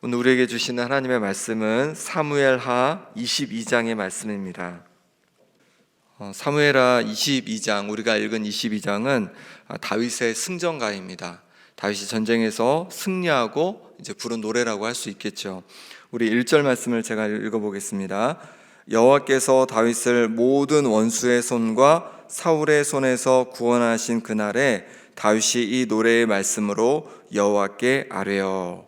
오늘 우리에게 주시는 하나님의 말씀은 사무엘하 22장의 말씀입니다. 사무엘하 22장, 우리가 읽은 22장은 다윗의 승전가입니다. 다윗이 전쟁에서 승리하고 이제 부른 노래라고 할 수 있겠죠. 우리 1절 말씀을 제가 읽어보겠습니다. 여호와께서 다윗을 모든 원수의 손과 사울의 손에서 구원하신 그날에 다윗이 이 노래의 말씀으로 여호와께 아뢰어.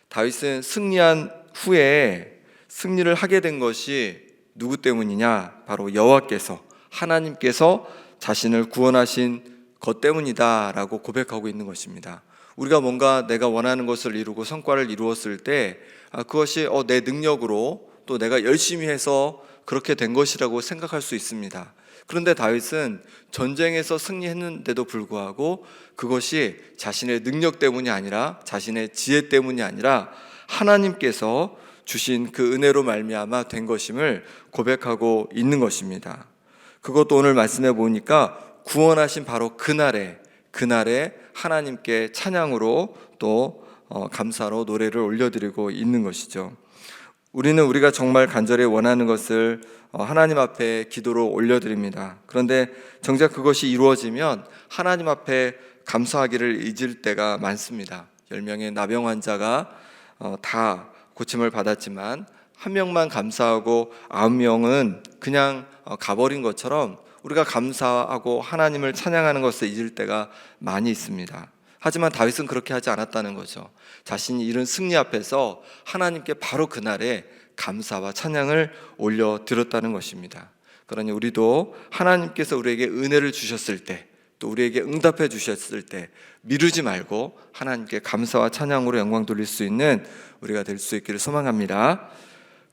다윗은 승리한 후에 승리를 하게 된 것이 누구 때문이냐? 바로 여호와께서, 하나님께서 자신을 구원하신 것 때문이다 라고 고백하고 있는 것입니다. 우리가 뭔가 내가 원하는 것을 이루고 성과를 이루었을 때 그것이 내 능력으로 또 내가 열심히 해서 그렇게 된 것이라고 생각할 수 있습니다. 그런데 다윗은 전쟁에서 승리했는데도 불구하고 그것이 자신의 능력 때문이 아니라, 자신의 지혜 때문이 아니라 하나님께서 주신 그 은혜로 말미암아 된 것임을 고백하고 있는 것입니다. 그것도 오늘 말씀해 보니까 구원하신 바로 그날에 하나님께 찬양으로 또 감사로 노래를 올려드리고 있는 것이죠. 우리는 우리가 정말 간절히 원하는 것을 하나님 앞에 기도로 올려드립니다. 그런데 정작 그것이 이루어지면 하나님 앞에 감사하기를 잊을 때가 많습니다. 10명의 나병 환자가 다 고침을 받았지만 한 명만 감사하고 9명은 그냥 가버린 것처럼 우리가 감사하고 하나님을 찬양하는 것을 잊을 때가 많이 있습니다. 하지만 다윗은 그렇게 하지 않았다는 거죠. 자신이 이룬 승리 앞에서 하나님께 바로 그날에 감사와 찬양을 올려드렸다는 것입니다. 그러니 우리도 하나님께서 우리에게 은혜를 주셨을 때, 또 우리에게 응답해 주셨을 때 미루지 말고 하나님께 감사와 찬양으로 영광 돌릴 수 있는 우리가 될 수 있기를 소망합니다.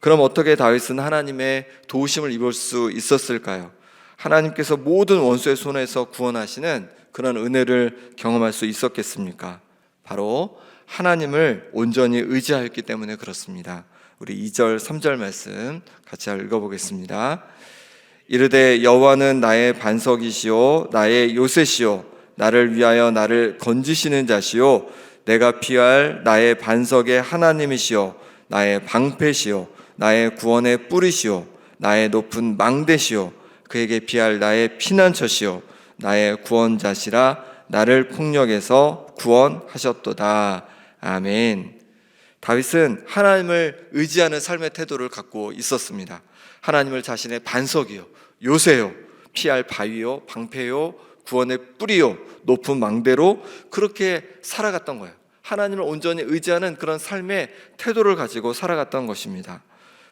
그럼 어떻게 다윗은 하나님의 도우심을 입을 수 있었을까요? 하나님께서 모든 원수의 손에서 구원하시는 그런 은혜를 경험할 수 있었겠습니까? 바로 하나님을 온전히 의지하였기 때문에 그렇습니다. 우리 2절, 3절 말씀 같이 읽어보겠습니다. 이르되 여호와는 나의 반석이시오 나의 요새시오 나를 위하여 나를 건지시는 자시오 내가 피할 나의 반석의 하나님이시오 나의 방패시오 나의 구원의 뿌리시오 나의 높은 망대시오 그에게 피할 나의 피난처시오 나의 구원자시라 나를 폭력에서 구원하셨도다. 아멘. 다윗은 하나님을 의지하는 삶의 태도를 갖고 있었습니다. 하나님을 자신의 반석이요, 요새요, 피할 바위요, 방패요, 구원의 뿌리요, 높은 망대로 그렇게 살아갔던 거예요. 하나님을 온전히 의지하는 그런 삶의 태도를 가지고 살아갔던 것입니다.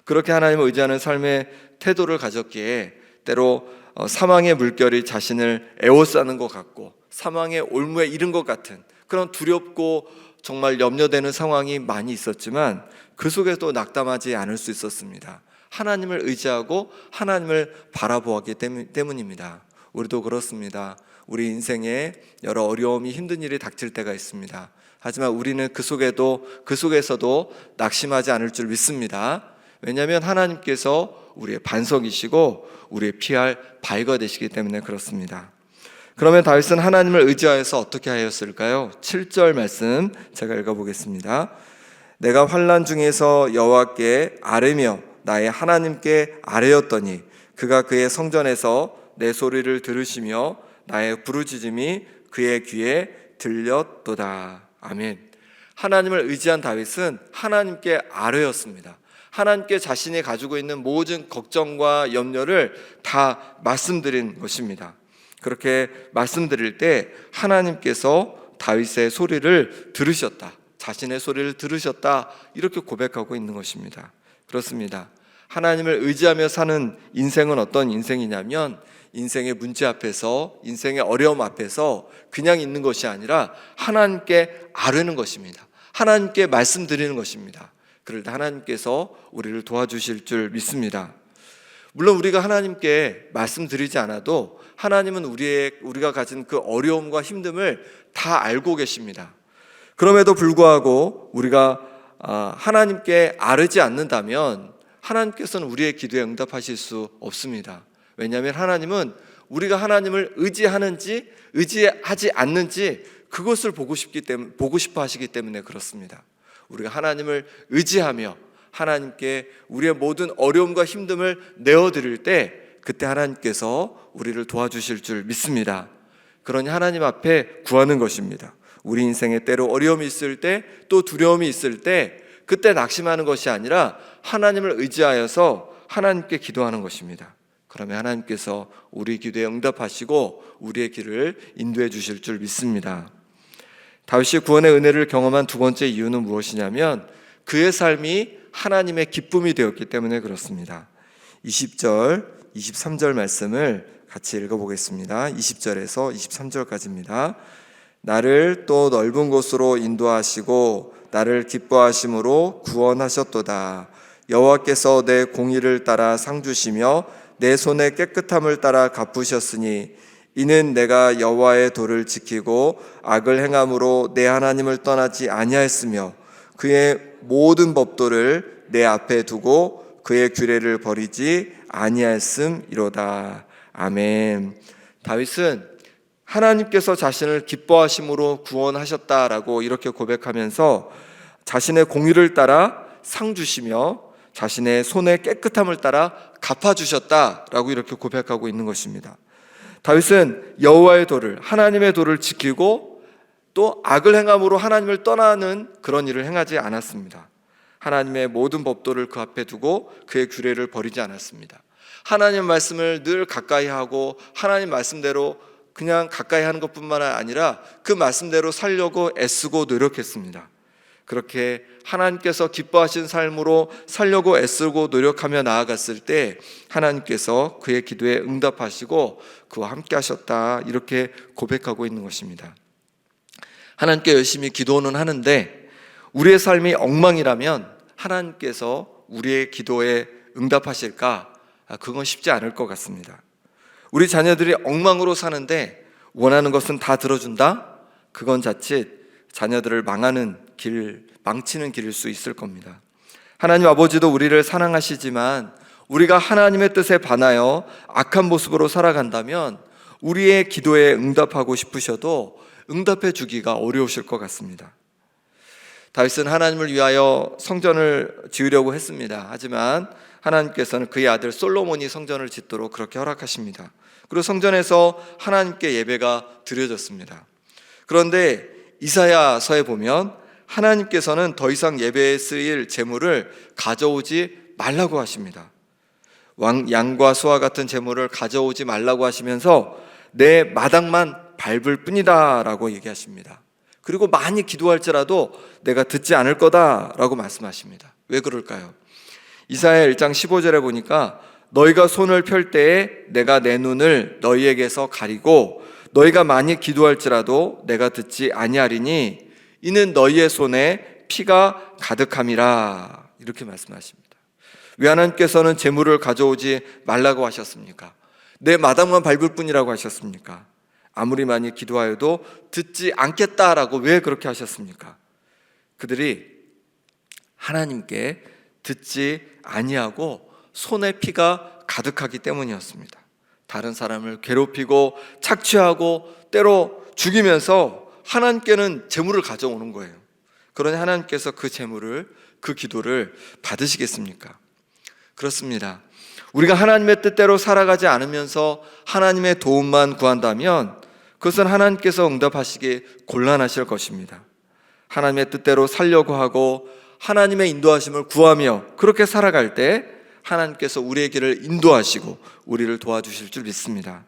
그렇게 하나님을 의지하는 삶의 태도를 가졌기에 때로 사망의 물결이 자신을 에워싸는 것 같고 사망의 올무에 이른 것 같은 그런 두렵고 정말 염려되는 상황이 많이 있었지만 그 속에서도 낙담하지 않을 수 있었습니다. 하나님을 의지하고 하나님을 바라보았기 때문입니다. 우리도 그렇습니다. 우리 인생에 여러 어려움이 힘든 일이 닥칠 때가 있습니다. 하지만 우리는 그 속에서도 낙심하지 않을 줄 믿습니다. 왜냐하면 하나님께서 우리의 반석이시고 우리의 피할 바위가 되시기 때문에 그렇습니다. 그러면 다윗은 하나님을 의지하여서 어떻게 하였을까요? 7절 말씀 제가 읽어보겠습니다. 내가 환난 중에서 여호와께 아뢰며 나의 하나님께 아뢰었더니 그가 그의 성전에서 내 소리를 들으시며 나의 부르짖음이 그의 귀에 들렸도다. 아멘. 하나님을 의지한 다윗은 하나님께 아뢰었습니다. 하나님께 자신이 가지고 있는 모든 걱정과 염려를 다 말씀드린 것입니다. 그렇게 말씀드릴 때 하나님께서 다윗의 소리를 들으셨다, 자신의 소리를 들으셨다, 이렇게 고백하고 있는 것입니다. 그렇습니다. 하나님을 의지하며 사는 인생은 어떤 인생이냐면 인생의 문제 앞에서, 인생의 어려움 앞에서 그냥 있는 것이 아니라 하나님께 아뢰는 것입니다. 하나님께 말씀드리는 것입니다. 그럴 때 하나님께서 우리를 도와주실 줄 믿습니다. 물론 우리가 하나님께 말씀드리지 않아도 하나님은 우리가 가진 그 어려움과 힘듦을 다 알고 계십니다. 그럼에도 불구하고 우리가 하나님께 아뢰지 않는다면 하나님께서는 우리의 기도에 응답하실 수 없습니다. 왜냐하면 하나님은 우리가 하나님을 의지하는지 의지하지 않는지 그것을 보고 싶어 하시기 때문에 그렇습니다. 우리가 하나님을 의지하며 하나님께 우리의 모든 어려움과 힘듦을 내어드릴 때 그때 하나님께서 우리를 도와주실 줄 믿습니다. 그러니 하나님 앞에 구하는 것입니다. 우리 인생에 때로 어려움이 있을 때, 또 두려움이 있을 때 그때 낙심하는 것이 아니라 하나님을 의지하여서 하나님께 기도하는 것입니다. 그러면 하나님께서 우리 기도에 응답하시고 우리의 길을 인도해 주실 줄 믿습니다. 다윗이 구원의 은혜를 경험한 두 번째 이유는 무엇이냐면 그의 삶이 하나님의 기쁨이 되었기 때문에 그렇습니다. 20절, 23절 말씀을 같이 읽어보겠습니다. 20절에서 23절까지입니다. 나를 또 넓은 곳으로 인도하시고 나를 기뻐하심으로 구원하셨도다. 여호와께서 내 공의를 따라 상 주시며 내 손의 깨끗함을 따라 갚으셨으니 이는 내가 여호와의 도를 지키고 악을 행함으로 내 하나님을 떠나지 아니하였으며 그의 모든 법도를 내 앞에 두고 그의 규례를 버리지 아니하였음이로다. 아멘. 다윗은 하나님께서 자신을 기뻐하심으로 구원하셨다라고 이렇게 고백하면서 자신의 공의를 따라 상 주시며 자신의 손의 깨끗함을 따라 갚아주셨다라고 이렇게 고백하고 있는 것입니다. 다윗은 여호와의 도를, 하나님의 도를 지키고 또 악을 행함으로 하나님을 떠나는 그런 일을 행하지 않았습니다. 하나님의 모든 법도를 그 앞에 두고 그의 규례를 버리지 않았습니다. 하나님의 말씀을 늘 가까이 하고 하나님 말씀대로 그냥 가까이 하는 것뿐만 아니라 그 말씀대로 살려고 애쓰고 노력했습니다. 그렇게 하나님께서 기뻐하신 삶으로 살려고 애쓰고 노력하며 나아갔을 때 하나님께서 그의 기도에 응답하시고 그와 함께 하셨다 이렇게 고백하고 있는 것입니다. 하나님께 열심히 기도는 하는데 우리의 삶이 엉망이라면 하나님께서 우리의 기도에 응답하실까? 그건 쉽지 않을 것 같습니다. 우리 자녀들이 엉망으로 사는데 원하는 것은 다 들어준다? 그건 자칫 자녀들을 망치는 길일 수 있을 겁니다. 하나님 아버지도 우리를 사랑하시지만 우리가 하나님의 뜻에 반하여 악한 모습으로 살아간다면 우리의 기도에 응답하고 싶으셔도 응답해 주기가 어려우실 것 같습니다. 다윗은 하나님을 위하여 성전을 지으려고 했습니다. 하지만 하나님께서는 그의 아들 솔로몬이 성전을 짓도록 그렇게 허락하십니다. 그리고 성전에서 하나님께 예배가 드려졌습니다. 그런데 이사야서에 보면 하나님께서는 더 이상 예배에 쓰일 제물을 가져오지 말라고 하십니다. 양과 소와 같은 제물을 가져오지 말라고 하시면서 내 마당만 밟을 뿐이다 라고 얘기하십니다. 그리고 많이 기도할지라도 내가 듣지 않을 거다라고 말씀하십니다. 왜 그럴까요? 이사야 1장 15절에 보니까 너희가 손을 펼 때에 내가 내 눈을 너희에게서 가리고 너희가 많이 기도할지라도 내가 듣지 아니하리니 이는 너희의 손에 피가 가득함이라 이렇게 말씀하십니다. 왜 하나님께서는 제물을 가져오지 말라고 하셨습니까? 내 마당만 밟을 뿐이라고 하셨습니까? 아무리 많이 기도하여도 듣지 않겠다라고 왜 그렇게 하셨습니까? 그들이 하나님께 듣지 아니하고 손에 피가 가득하기 때문이었습니다. 다른 사람을 괴롭히고 착취하고 때로 죽이면서 하나님께는 제물을 가져오는 거예요. 그러니 하나님께서 그 제물을, 그 기도를 받으시겠습니까? 그렇습니다. 우리가 하나님의 뜻대로 살아가지 않으면서 하나님의 도움만 구한다면 그것은 하나님께서 응답하시기 곤란하실 것입니다. 하나님의 뜻대로 살려고 하고 하나님의 인도하심을 구하며 그렇게 살아갈 때 하나님께서 우리의 길을 인도하시고 우리를 도와주실 줄 믿습니다.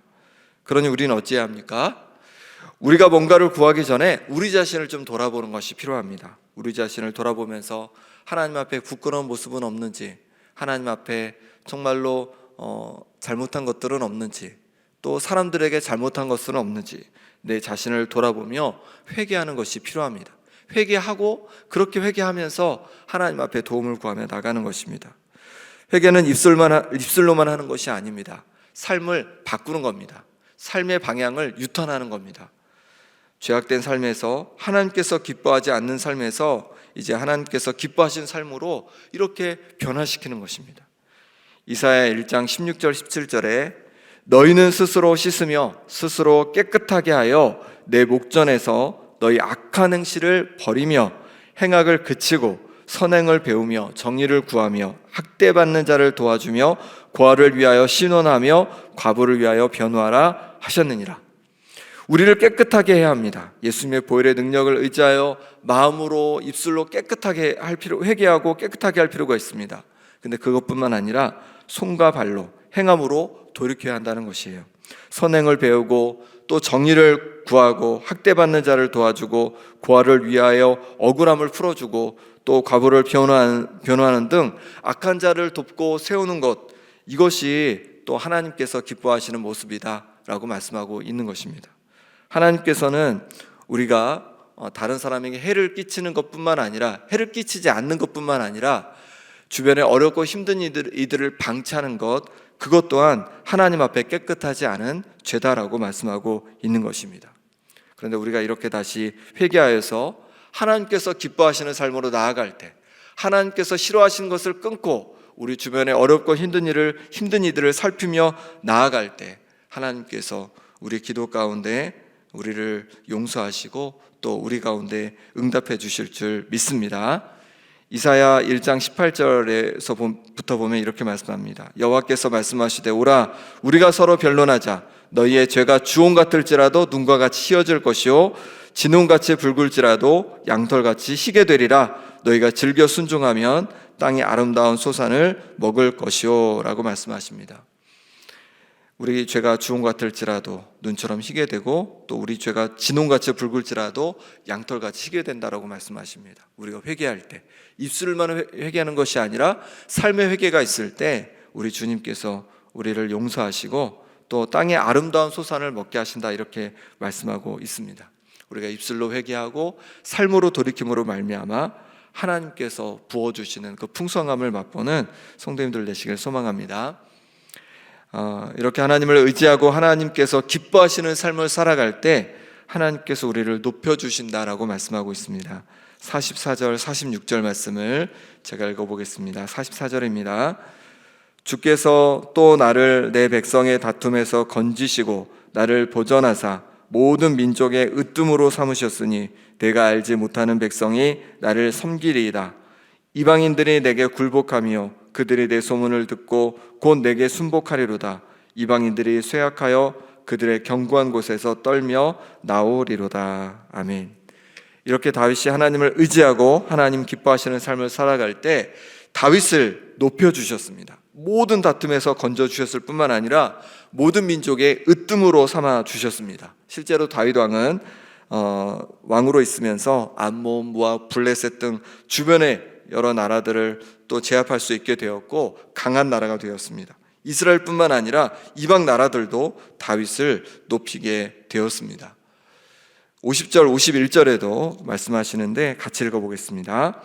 그러니 우리는 어찌해야 합니까? 우리가 뭔가를 구하기 전에 우리 자신을 좀 돌아보는 것이 필요합니다. 우리 자신을 돌아보면서 하나님 앞에 부끄러운 모습은 없는지, 하나님 앞에 정말로 잘못한 것들은 없는지, 또 사람들에게 잘못한 것은 없는지 내 자신을 돌아보며 회개하는 것이 필요합니다. 회개하고 그렇게 회개하면서 하나님 앞에 도움을 구하며 나가는 것입니다. 회개는 입술로만 하는 것이 아닙니다. 삶을 바꾸는 겁니다. 삶의 방향을 유턴하는 겁니다. 죄악된 삶에서 하나님께서 기뻐하지 않는 삶에서 이제 하나님께서 기뻐하신 삶으로 이렇게 변화시키는 것입니다. 이사야 1장 16절 17절에 너희는 스스로 씻으며 스스로 깨끗하게 하여 내 목전에서 너희 악한 행실을 버리며 행악을 그치고 선행을 배우며 정의를 구하며 학대받는 자를 도와주며 고아를 위하여 신원하며 과부를 위하여 변호하라 하셨느니라. 우리를 깨끗하게 해야 합니다. 예수님의 보혈의 능력을 의지하여 마음으로 입술로 깨끗하게 회개하고 깨끗하게 할 필요가 있습니다. 근데 그것뿐만 아니라 손과 발로 행함으로 돌이켜야 한다는 것이에요. 선행을 배우고 또 정의를 구하고 학대받는 자를 도와주고 고아를 위하여 억울함을 풀어주고 또 과부를 변호하는 등 악한 자를 돕고 세우는 것, 이것이 또 하나님께서 기뻐하시는 모습이다 라고 말씀하고 있는 것입니다. 하나님께서는 우리가 다른 사람에게 해를 끼치는 것뿐만 아니라 해를 끼치지 않는 것뿐만 아니라 주변에 어렵고 힘든 이들을 방치하는 것, 그것 또한 하나님 앞에 깨끗하지 않은 죄다라고 말씀하고 있는 것입니다. 그런데 우리가 이렇게 다시 회개하여서 하나님께서 기뻐하시는 삶으로 나아갈 때, 하나님께서 싫어하시는 것을 끊고 우리 주변에 어렵고 힘든 이들을 살피며 나아갈 때 하나님께서 우리 기도 가운데 우리를 용서하시고 또 우리 가운데 응답해 주실 줄 믿습니다. 이사야 1장 18절에서부터 보면 이렇게 말씀합니다. 여호와께서 말씀하시되 오라 우리가 서로 변론하자. 너희의 죄가 주홍 같을지라도 눈과 같이 희어질 것이요 진홍같이 붉을지라도 양털같이 희게 되리라. 너희가 즐겨 순종하면 땅의 아름다운 소산을 먹을 것이요 라고 말씀하십니다. 우리 죄가 주홍 같을지라도 눈처럼 희게 되고 또 우리 죄가 진홍같이 붉을지라도 양털같이 희게 된다라고 말씀하십니다. 우리가 회개할 때 입술만 회개하는 것이 아니라 삶의 회개가 있을 때 우리 주님께서 우리를 용서하시고 또 땅의 아름다운 소산을 먹게 하신다 이렇게 말씀하고 있습니다. 우리가 입술로 회개하고 삶으로 돌이킴으로 말미암아 하나님께서 부어주시는 그 풍성함을 맛보는 성도님들 되시길 소망합니다. 이렇게 하나님을 의지하고 하나님께서 기뻐하시는 삶을 살아갈 때 하나님께서 우리를 높여주신다라고 말씀하고 있습니다. 44절 46절 말씀을 제가 읽어보겠습니다. 44절입니다. 주께서 또 나를 내 백성의 다툼에서 건지시고 나를 보전하사 모든 민족의 으뜸으로 삼으셨으니 내가 알지 못하는 백성이 나를 섬기리이다. 이방인들이 내게 굴복하며 그들이 내 소문을 듣고 곧 내게 순복하리로다. 이방인들이 쇠약하여 그들의 견고한 곳에서 떨며 나오리로다. 아멘. 이렇게 다윗이 하나님을 의지하고 하나님 기뻐하시는 삶을 살아갈 때 다윗을 높여주셨습니다. 모든 다툼에서 건져주셨을 뿐만 아니라 모든 민족의 으뜸으로 삼아주셨습니다. 실제로 다윗 왕은 왕으로 있으면서 암몬, 모압, 블레셋 등 주변의 여러 나라들을 또 제압할 수 있게 되었고 강한 나라가 되었습니다. 이스라엘뿐만 아니라 이방 나라들도 다윗을 높이게 되었습니다. 50절 51절에도 말씀하시는데 같이 읽어보겠습니다.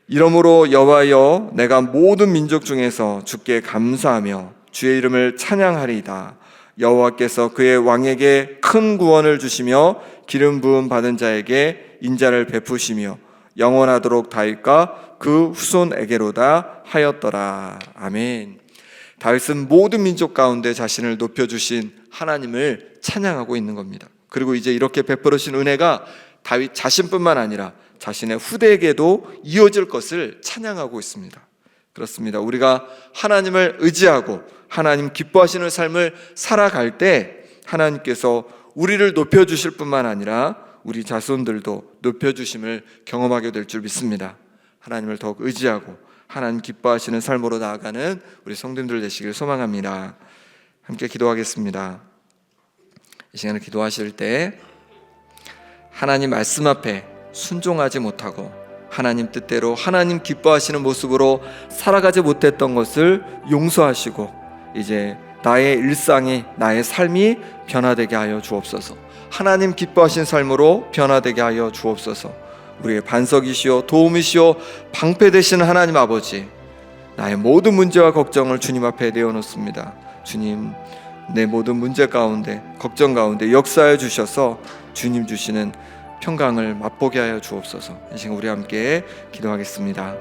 이러므로 여호와여 내가 모든 민족 중에서 주께 감사하며 주의 이름을 찬양하리이다. 여호와께서 그의 왕에게 큰 구원을 주시며 기름 부음 받은 자에게 인자를 베푸시며 영원하도록 다윗과 그 후손에게로다 하였더라. 아멘. 다윗은 모든 민족 가운데 자신을 높여주신 하나님을 찬양하고 있는 겁니다. 그리고 이제 이렇게 베풀으신 은혜가 다윗 자신뿐만 아니라 자신의 후대에게도 이어질 것을 찬양하고 있습니다. 그렇습니다. 우리가 하나님을 의지하고 하나님 기뻐하시는 삶을 살아갈 때 하나님께서 우리를 높여주실 뿐만 아니라 우리 자손들도 높여주심을 경험하게 될 줄 믿습니다. 하나님을 더욱 의지하고 하나님 기뻐하시는 삶으로 나아가는 우리 성도님들 되시길 소망합니다. 함께 기도하겠습니다. 이 시간에 기도하실 때 하나님 말씀 앞에 순종하지 못하고 하나님 뜻대로 하나님 기뻐하시는 모습으로 살아가지 못했던 것을 용서하시고 이제 나의 일상이 나의 삶이 변화되게 하여 주옵소서. 하나님 기뻐하신 삶으로 변화되게 하여 주옵소서. 우리의 반석이시오 도움이시오 방패 되시는 하나님 아버지, 나의 모든 문제와 걱정을 주님 앞에 내어놓습니다. 주님, 내 모든 문제 가운데 걱정 가운데 역사해 주셔서 주님 주시는 평강을 맛보게 하여 주옵소서. 이 시간 우리 함께 기도하겠습니다.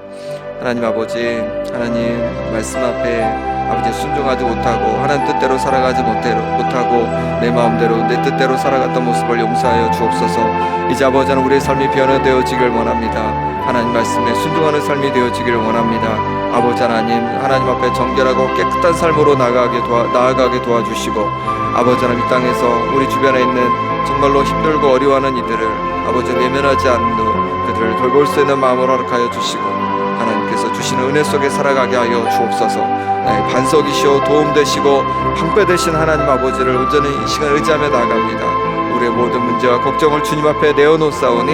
하나님 아버지, 하나님 말씀 앞에 아버지 순종하지 못하고 하나님 뜻대로 살아가지 못하고 내 마음대로 내 뜻대로 살아갔던 모습을 용서하여 주옵소서. 이제 아버지 하나님 우리의 삶이 변화되어지길 원합니다. 하나님 말씀에 순종하는 삶이 되어지길 원합니다. 아버지 하나님 앞에 정결하고 깨끗한 삶으로 나아가게 도와주시고 아버지 하나님 이 땅에서 우리 주변에 있는 정말로 힘들고 어려워하는 이들을 아버지 외면하지 않는 그들을 돌볼 수 있는 마음을 허락하여 주시고 하나님께서 주시는 은혜 속에 살아가게 하여 주옵소서. 나의 반석이시오 도움되시고 방패되신 하나님 아버지를 온전히 이 시간 의지하며 나아갑니다. 우리의 모든 문제와 걱정을 주님 앞에 내어놓사오니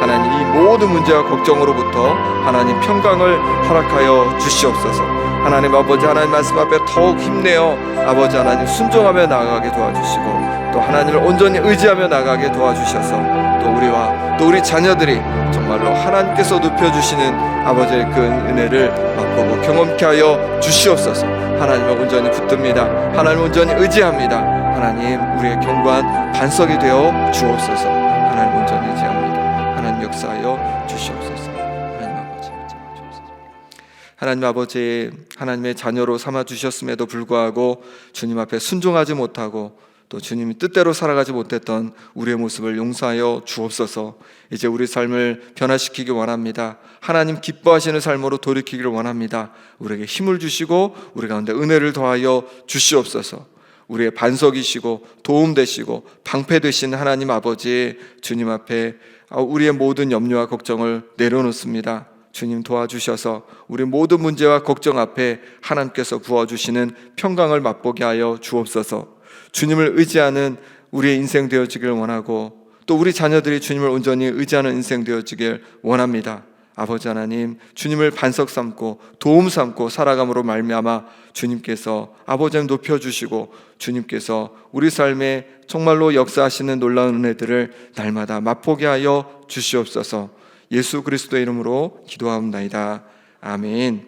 하나님 이 모든 문제와 걱정으로부터 하나님 평강을 허락하여 주시옵소서. 하나님 아버지 하나님 말씀 앞에 더욱 힘내어 아버지 하나님 순종하며 나아가게 도와주시고 또 하나님을 온전히 의지하며 나아가게 도와주셔서 또 우리와 또 우리 자녀들이 정말로 하나님께서 눕혀주시는 아버지의 그 은혜를 맛보고 경험케 하여 주시옵소서. 하나님을 온전히 붙듭니다. 하나님을 온전히 의지합니다. 하나님 우리의 견고한 반석이 되어 주옵소서. 하나님 온전히 의지합니다. 하나님 역사하여 주시옵소서. 하나님 아버지 주옵소서. 하나님 아버지 하나님의 자녀로 삼아 주셨음에도 불구하고 주님 앞에 순종하지 못하고 또 주님이 뜻대로 살아가지 못했던 우리의 모습을 용서하여 주옵소서. 이제 우리 삶을 변화시키기 원합니다. 하나님 기뻐하시는 삶으로 돌이키기를 원합니다. 우리에게 힘을 주시고 우리 가운데 은혜를 더하여 주시옵소서. 우리의 반석이시고 도움되시고 방패되신 하나님 아버지 주님 앞에 우리의 모든 염려와 걱정을 내려놓습니다. 주님 도와주셔서 우리 모든 문제와 걱정 앞에 하나님께서 부어주시는 평강을 맛보게 하여 주옵소서. 주님을 의지하는 우리의 인생 되어지길 원하고 또 우리 자녀들이 주님을 온전히 의지하는 인생 되어지길 원합니다. 아버지 하나님 주님을 반석 삼고 도움 삼고 살아감으로 말미암아 주님께서 아버지 하나님 높여주시고 주님께서 우리 삶에 정말로 역사하시는 놀라운 은혜들을 날마다 맛보게 하여 주시옵소서. 예수 그리스도의 이름으로 기도하옵나이다. 아멘.